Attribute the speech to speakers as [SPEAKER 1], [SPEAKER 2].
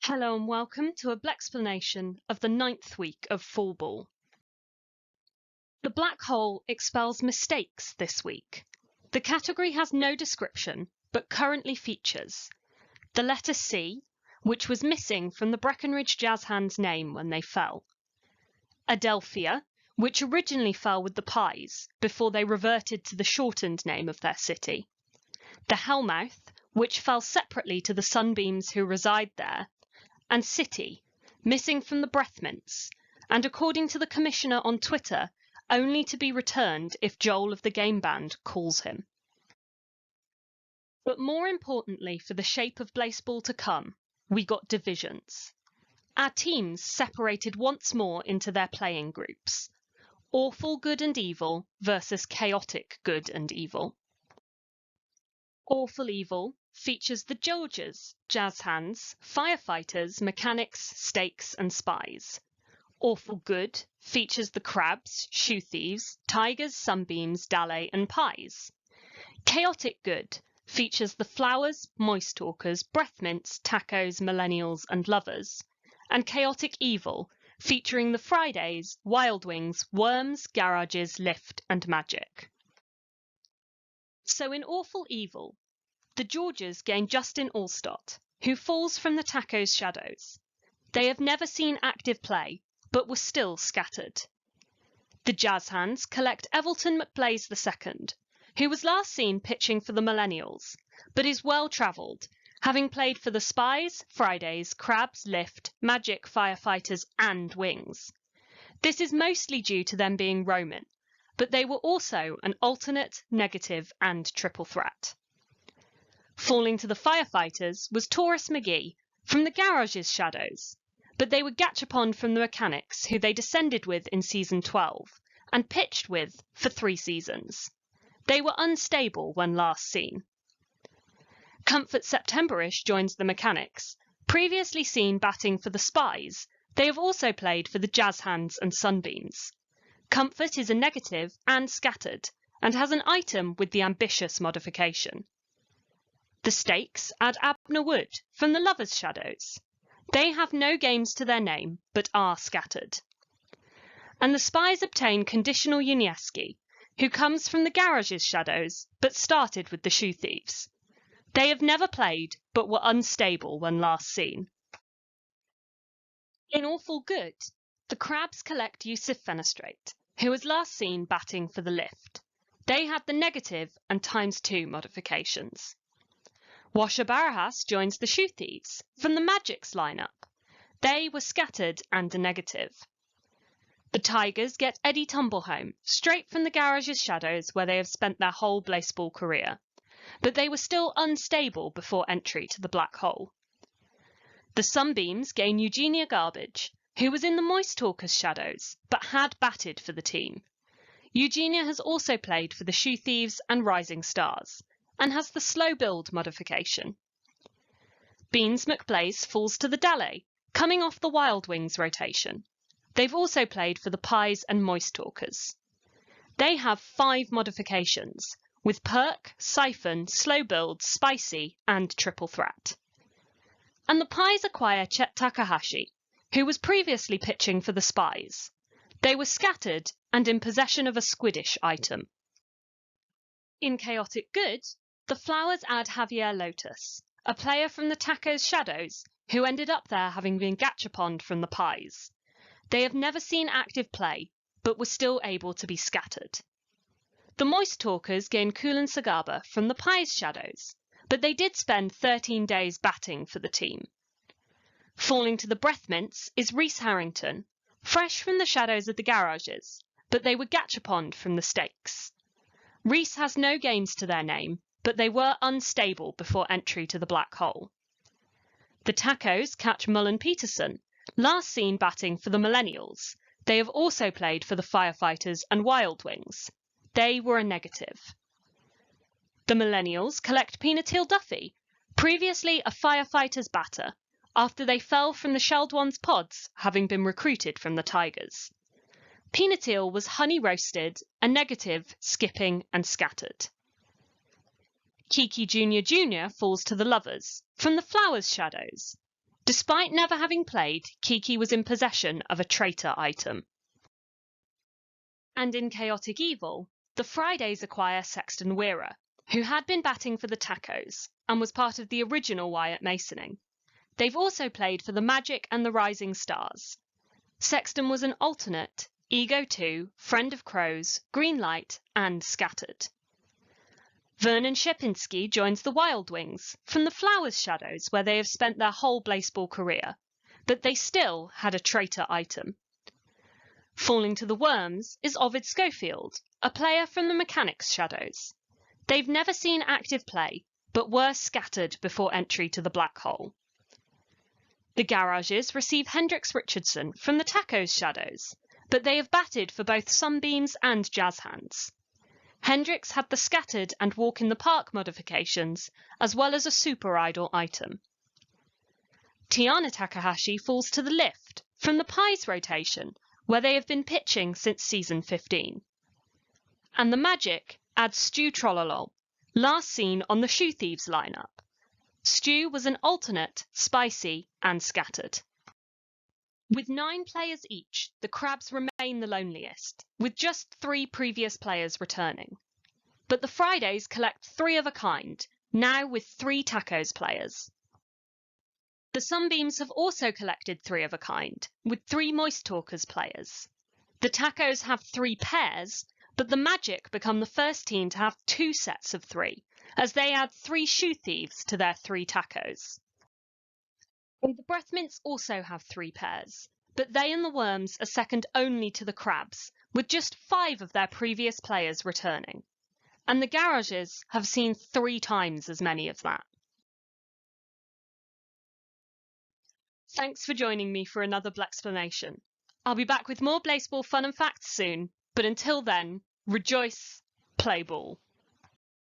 [SPEAKER 1] Hello and welcome to a Blexplanation of the 9th week of Fall Ball. The black hole expels mistakes this week. The category has no description, but currently features the letter C, which was missing from the Breckenridge Jazz Hands name when they fell, Adelphia, which originally fell with the Pies before they reverted to the shortened name of their city, the Hellmouth, which fell separately to the Sunbeams who reside there, and City, missing from the Breath Mints, and according to the Commissioner on Twitter, only to be returned if Joel of the Game Band calls him. But more importantly for the shape of Blaseball to come, we got divisions. Our teams separated once more into their playing groups. Awful Good and Evil versus Chaotic Good and Evil. Awful Evil features the Georges, Jazz Hands, Firefighters, Mechanics, Stakes and Spies. Awful Good features the Crabs, Shoe Thieves, Tigers, Sunbeams, Dallet and Pies. Chaotic Good features the Flowers, Moist Talkers, Breath Mints, Tacos, Millennials and Lovers. And Chaotic Evil featuring the Fridays, Wild Wings, Worms, Garages, Lift and Magic. So in Awful Evil, the Georges gain Justin Allstott, who falls from the Tacos' shadows. They have never seen active play, but were still scattered. The Jazz Hands collect Evelton McBlaze II, who was last seen pitching for the Millennials, but is well-travelled, having played for the Spies, Fridays, Crabs, Lift, Magic, Firefighters and Wings. This is mostly due to them being Roman, but they were also an alternate, negative and triple threat. Falling to the Firefighters was Taurus McGee from the Garages' shadows, but they were Gachapon from the Mechanics, who they descended with in Season 12 and pitched with for 3 seasons. They were unstable when last seen. Comfort Septemberish joins the Mechanics. Previously seen batting for the Spies, they have also played for the Jazz Hands and Sunbeams. Comfort is a negative and scattered, and has an item with the ambitious modification. The Stakes add Abner Wood from the Lovers' Shadows. They have no games to their name, but are scattered. And the Spies obtain Conditional Unieski, who comes from the Garages' shadows, but started with the Shoe Thieves. They have never played, but were unstable when last seen. In Awful Good, the Crabs collect Yusuf Fenestrate, who was last seen batting for the Lift. They had the negative and ×2 modifications. Washer Barajas joins the Shoe Thieves from the Magic's lineup. They were scattered and a negative. The Tigers get Eddie Tumblehome straight from the Garage's shadows where they have spent their whole Blaseball career, but they were still unstable before entry to the black hole. The Sunbeams gain Eugenia Garbage, who was in the Moist Talkers' shadows but had batted for the team. Eugenia has also played for the Shoe Thieves and Rising Stars, and has the slow build modification. Beans McBlaze falls to the Dallet, coming off the Wild Wings rotation. They've also played for the Pies and Moist Talkers. They have 5 modifications, with Perk, Siphon, Slow Build, Spicy and Triple Threat. And the Pies acquire Chet Takahashi, who was previously pitching for the Spies. They were scattered and in possession of a Squiddish item. In Chaotic Good, the Flowers add Javier Lotus, a player from the Tacos' shadows, who ended up there having been Gachapon from the Pies. They have never seen active play, but were still able to be scattered. The Moist Talkers gain Khulan Sagaba from the Pies' shadows, but they did spend 13 days batting for the team. Falling to the Breath Mints is Reese Harrington, fresh from the shadows of the Garages, but they were Gachapon from the Stakes. Reese has no games to their name, but they were unstable before entry to the black hole. The Tacos catch Mullen Peterson, last seen batting for the Millennials. They have also played for the Firefighters and Wild Wings. They were a negative. The Millennials collect Peanut Duffy, previously a Firefighters batter, after they fell from the Shelled Ones pods, having been recruited from the Tigers. Peanut was honey roasted, a negative, skipping and scattered. Kiki Jr. falls to the Lovers, from the Flowers' shadows. Despite never having played, Kiki was in possession of a traitor item. And in Chaotic Evil, the Fridays acquire Sexton Weira, who had been batting for the Tacos and was part of the original Wyatt Masoning. They've also played for the Magic and the Rising Stars. Sexton was an alternate, Ego 2, Friend of Crows, Green Light, and Scattered. Vernon Sierpinski joins the Wild Wings from the Flowers Shadows, where they have spent their whole Blaseball career, but they still had a traitor item. Falling to the Worms is Ovid Schofield, a player from the Mechanics Shadows. They've never seen active play, but were scattered before entry to the Black Hole. The Garages receive Hendrix Richardson from the Tacos Shadows, but they have batted for both Sunbeams and Jazz Hands. Hendrix had the Scattered and Walk in the Park modifications, as well as a Super Idol item. Tiana Takahashi falls to the Lift from the Pies rotation, where they have been pitching since season 15. And the Magic adds Stu Trollolol, last seen on the Shoe Thieves lineup. Stu was an alternate, spicy, and scattered. With 9 players each, the Crabs remain the loneliest, with just 3 previous players returning. But the Fridays collect 3 of a kind, now with 3 Tacos players. The Sunbeams have also collected 3 of a kind, with 3 Moist Talkers players. The Tacos have 3 pairs, but the Magic become the first team to have 2 sets of 3, as they add 3 Shoe Thieves to their 3 Tacos. The Breathmints also have 3 pairs, but they and the Worms are second only to the Crabs, with just 5 of their previous players returning. And the Garages have seen 3 times as many of that. Thanks for joining me for another Blexplanation. I'll be back with more Blaseball fun and facts soon, but until then, rejoice, play ball.